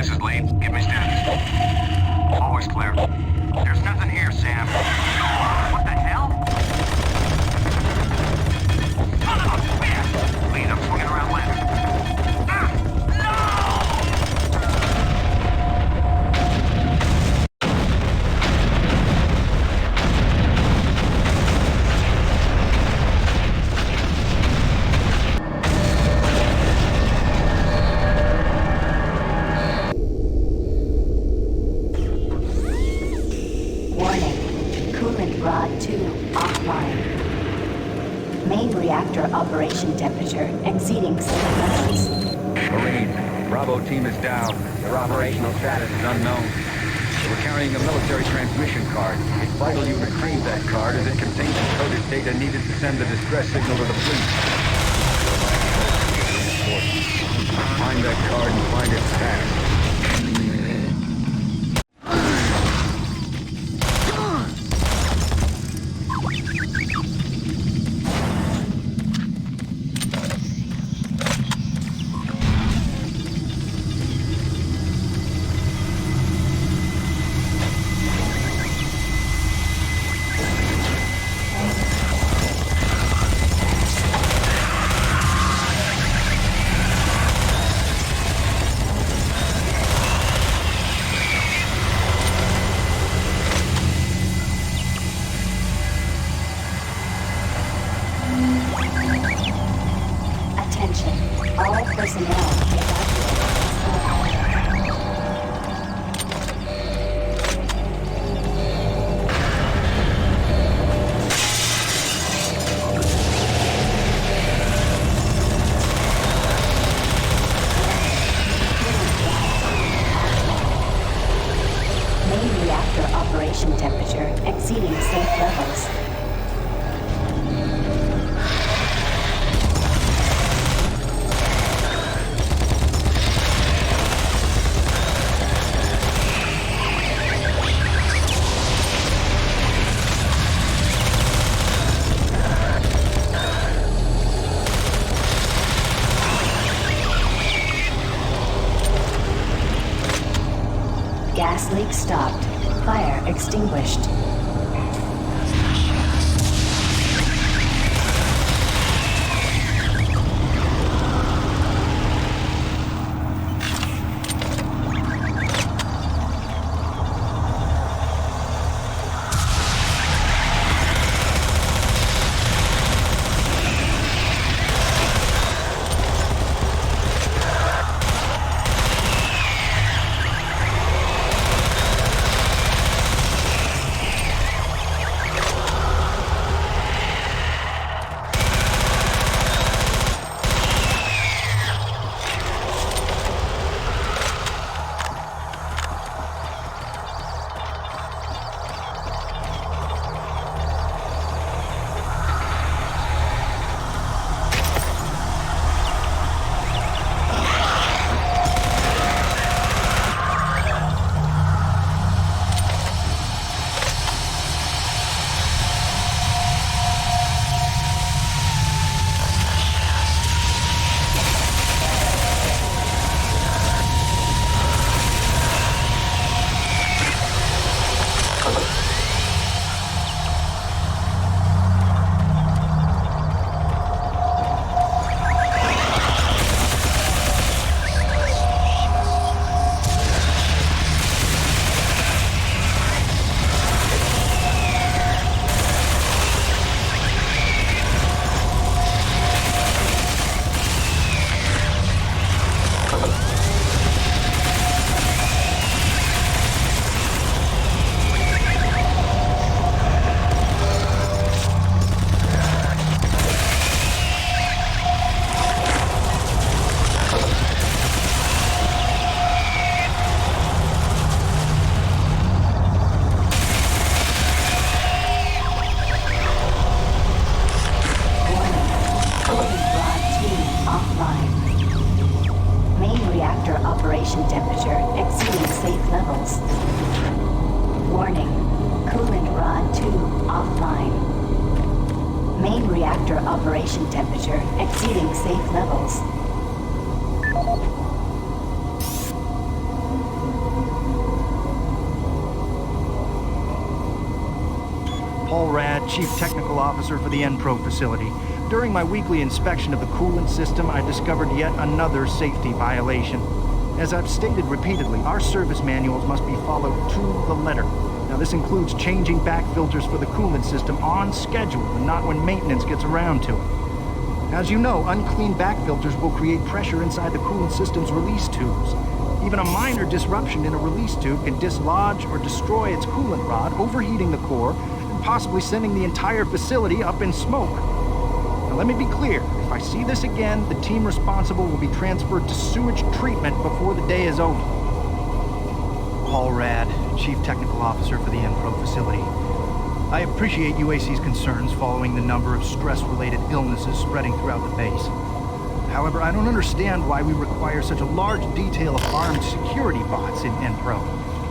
this is Lee. Give me status. Always clear. There's nothing here, Sam. What the hell? Son of a bitch! Lead, I'm swinging around left. Operation temperature exceeding safe levels. Marine, Bravo team is down. Their operational status is unknown. They were carrying a military transmission card. It's vital you retrieve that card as it contains encoded data needed to send the distress signal to the fleet. Find that card and find its status. Gas leak stopped. Fire extinguished. Operation temperature exceeding safe levels. Warning, coolant rod 2 offline. Main reactor operation temperature exceeding safe levels. Paul Rad, Chief Technical Officer for the EnPro facility. During my weekly inspection of the coolant system, I discovered yet another safety violation. As I've stated repeatedly, our service manuals must be followed to the letter. Now, this includes changing back filters for the coolant system on schedule and not when maintenance gets around to it. As you know, unclean back filters will create pressure inside the coolant system's release tubes. Even a minor disruption in a release tube can dislodge or destroy its coolant rod, overheating the core, and possibly sending the entire facility up in smoke. Now, let me be clear. If I see this again, the team responsible will be transferred to sewage treatment before the day is over. Paul Rad, Chief Technical Officer for the EnPro facility. I appreciate UAC's concerns following the number of stress-related illnesses spreading throughout the base. However, I don't understand why we require such a large detail of armed security bots in EnPro.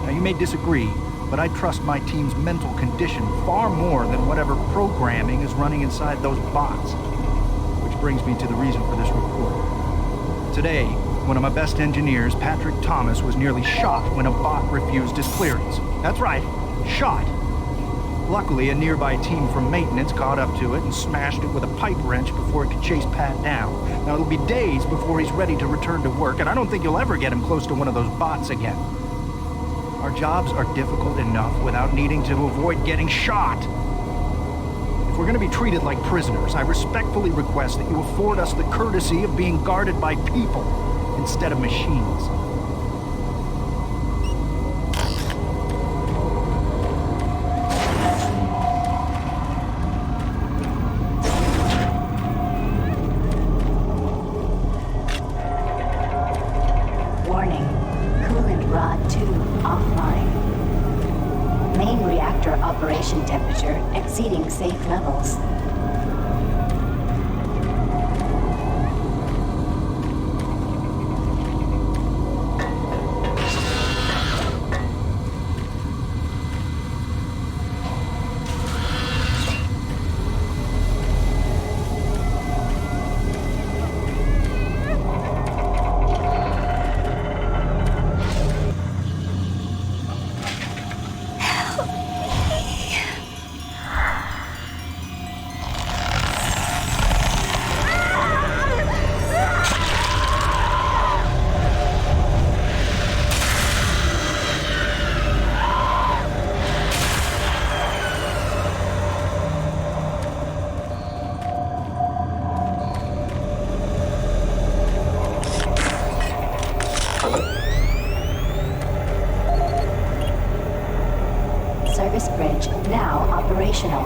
Now, you may disagree, but I trust my team's mental condition far more than whatever programming is running inside those bots. Which brings me to the reason for this report. Today, one of my best engineers, Patrick Thomas, was nearly shot when a bot refused his clearance. That's right, shot. Luckily, a nearby team from maintenance caught up to it and smashed it with a pipe wrench before it could chase Pat down. Now, it'll be days before he's ready to return to work, and I don't think you'll ever get him close to one of those bots again. Our jobs are difficult enough without needing to avoid getting shot. If we're going to be treated like prisoners, I respectfully request that you afford us the courtesy of being guarded by people instead of machines. Warning, coolant rod 2 offline. Main reactor operation temperature exceeding safe levels. Service bridge now operational.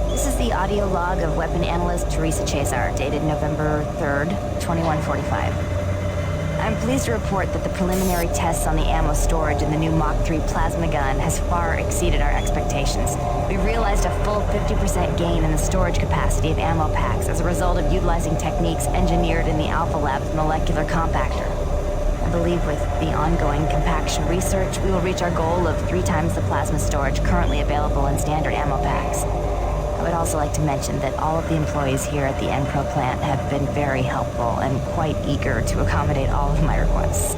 This is the audio log of weapon analyst Teresa Chazar, dated November 3rd, 2145. I'm pleased to report that the preliminary tests on the ammo storage in the new Mach 3 plasma gun has far exceeded our expectations. We've realized a full 50% gain in the storage capacity of ammo packs as a result of utilizing techniques engineered in the Alpha Lab's molecular compactor. I believe with the ongoing compaction research, we will reach our goal of 3 times the plasma storage currently available in standard ammo packs. I would also like to mention that all of the employees here at the EnPro Plant have been very helpful and quite eager to accommodate all of my requests.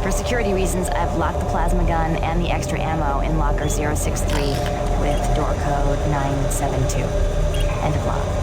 For security reasons, I've locked the plasma gun and the extra ammo in locker 063 with door code 972. End of log.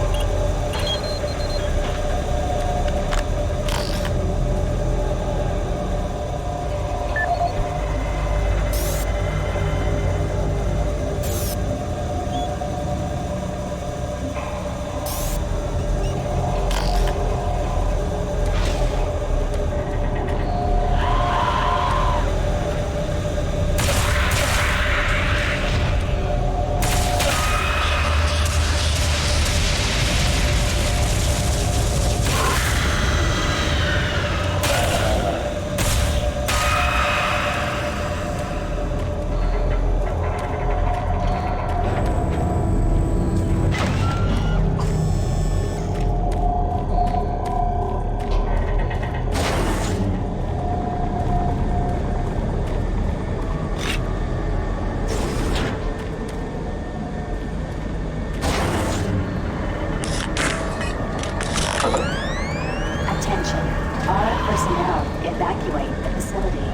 evacuate the facility.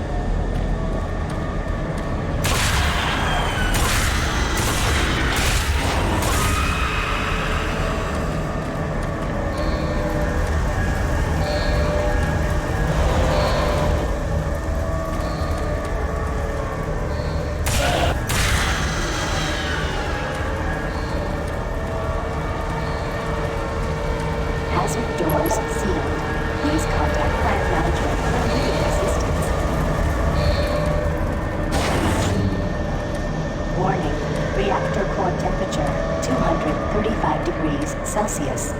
Hazard doors sealed. Please contact plant management for immediate assistance. Warning. Reactor core temperature 235 degrees Celsius.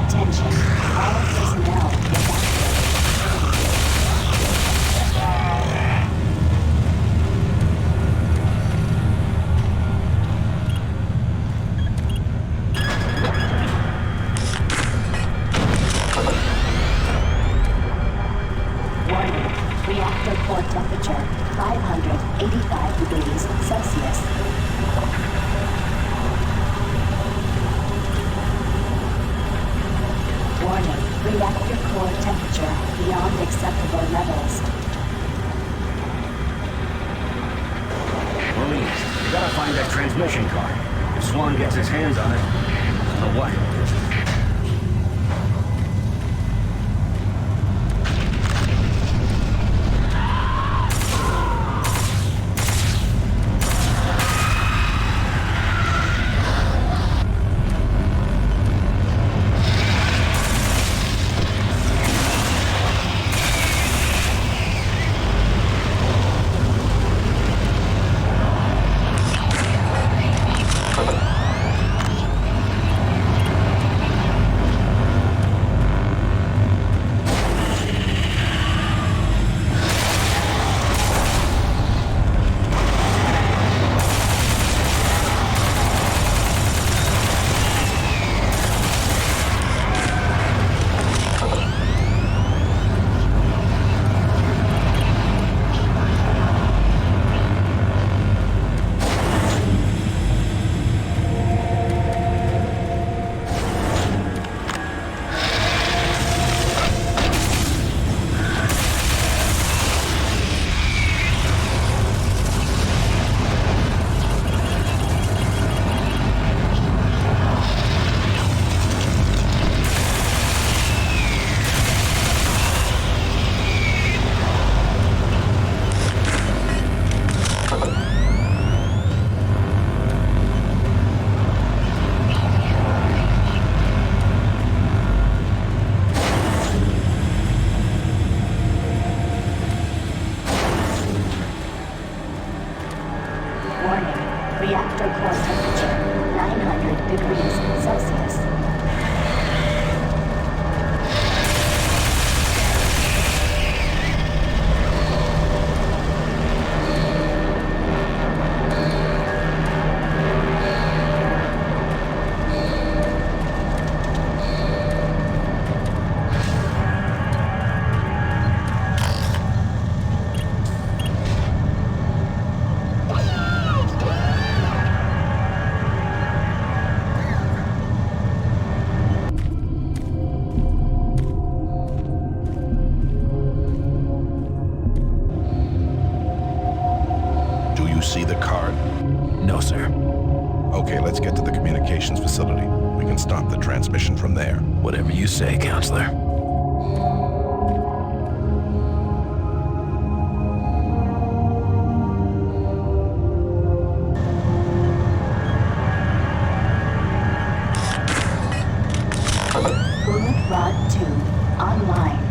Attention. All personnel evacuate. Warning. Reactor core temperature 585 degrees Celsius. Warning. Reactor core temperature beyond acceptable levels. Louise, you gotta find that transmission card. If Swan gets his hands on it, I don't know what he'll do. Warning. Reactor core temperature 900 degrees Celsius. See the card? No, sir. Okay, let's get to the communications facility. We can stop the transmission from there. Whatever you say, Counselor. Coolant Rod 2 online.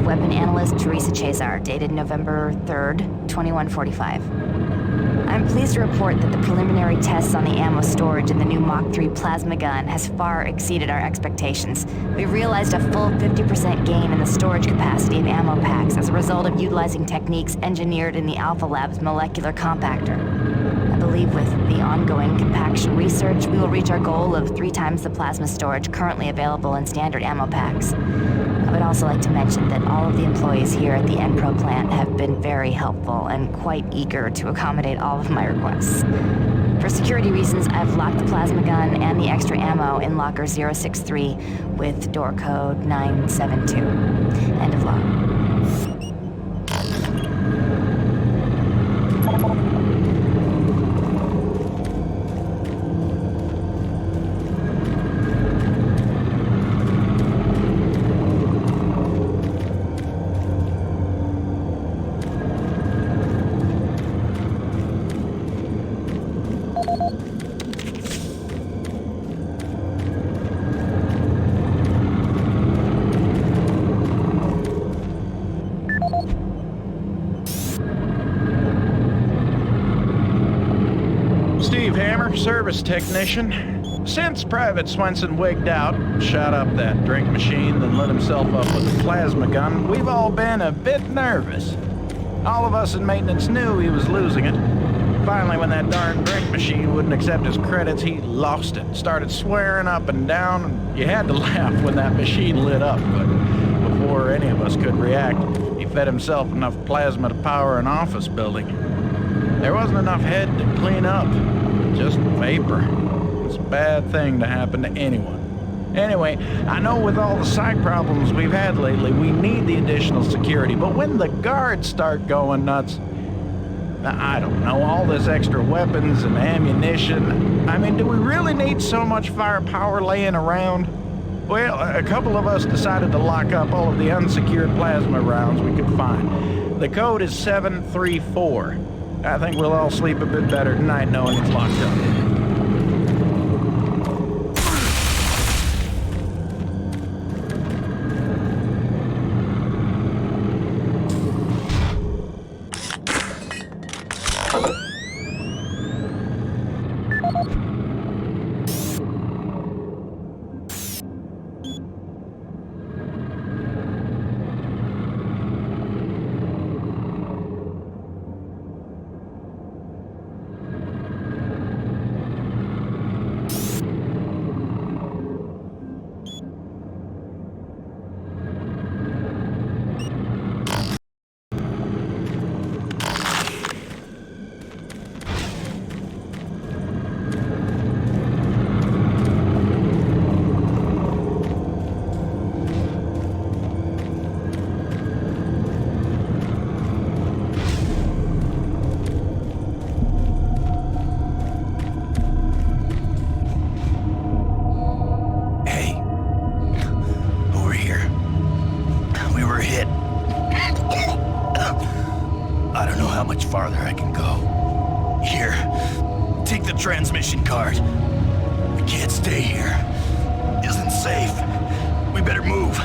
of weapon analyst Teresa Chazar, dated November 3rd, 2145. I'm pleased to report that the preliminary tests on the ammo storage in the new Mach 3 plasma gun has far exceeded our expectations. We realized a full 50% gain in the storage capacity of ammo packs as a result of utilizing techniques engineered in the Alpha Lab's molecular compactor. I believe with the ongoing compaction research, we will reach our goal of 3 times the plasma storage currently available in standard ammo packs. I would also like to mention that all of the employees here at the EnPro Plant have been very helpful and quite eager to accommodate all of my requests. For security reasons, I've locked the plasma gun and the extra ammo in locker 063 with door code 972. End of log. Service technician. Since Private Swenson wigged out, shot up that drink machine, then lit himself up with a plasma gun, we've all been a bit nervous. All of us in maintenance knew he was losing it. Finally, when that darn drink machine wouldn't accept his credits, he lost it. Started swearing up and down, and you had to laugh when that machine lit up, but before any of us could react, he fed himself enough plasma to power an office building. There wasn't enough head to clean up. Just vapor. It's a bad thing to happen to anyone. Anyway, I know with all the site problems we've had lately, we need the additional security, but when the guards start going nuts, I don't know, all this extra weapons and ammunition, I mean, do we really need so much firepower laying around? Well, a couple of us decided to lock up all of the unsecured plasma rounds we could find. The code is 734. I think we'll all sleep a bit better tonight knowing it's locked up. Transmission card. We can't stay here. Isn't safe. We better move.